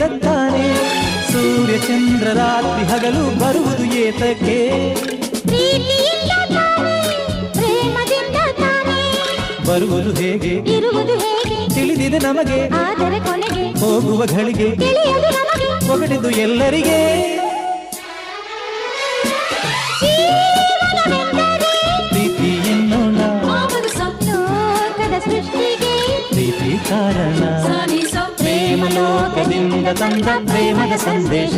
ಪ್ರೇಮದಿಂದ ತಾನೇ ಸೂರ್ಯ ಚಂದ್ರ ರಾತ್ರಿ ಹಗಲು ಬರುವುದು ಏತಕ್ಕೆ ಬರುವುದು ಹೇಗೆ ಇರುವುದು ಹೇಗೆ ತಿಳಿದಿದೆ ನಮಗೆ ಆದರೆ ಕೊನೆಗೆ ಹೋಗುವ ಘಳಿಗೆ ತಿಳಿಯದು ನಮಗೆ ಹೊಗಟಿದು ಎಲ್ಲರಿಗೆ ಪ್ರೀತಿ ಎನ್ನೋಣ ಸಂತೋಷದ ಸೃಷ್ಟಿಗೆ ಪ್ರೀತಿ ಕಾರಣ ಪ್ರೇಮ ಲೋಕದಿಂದ ತಂದ ಪ್ರೇಮದ ಸಂದೇಶ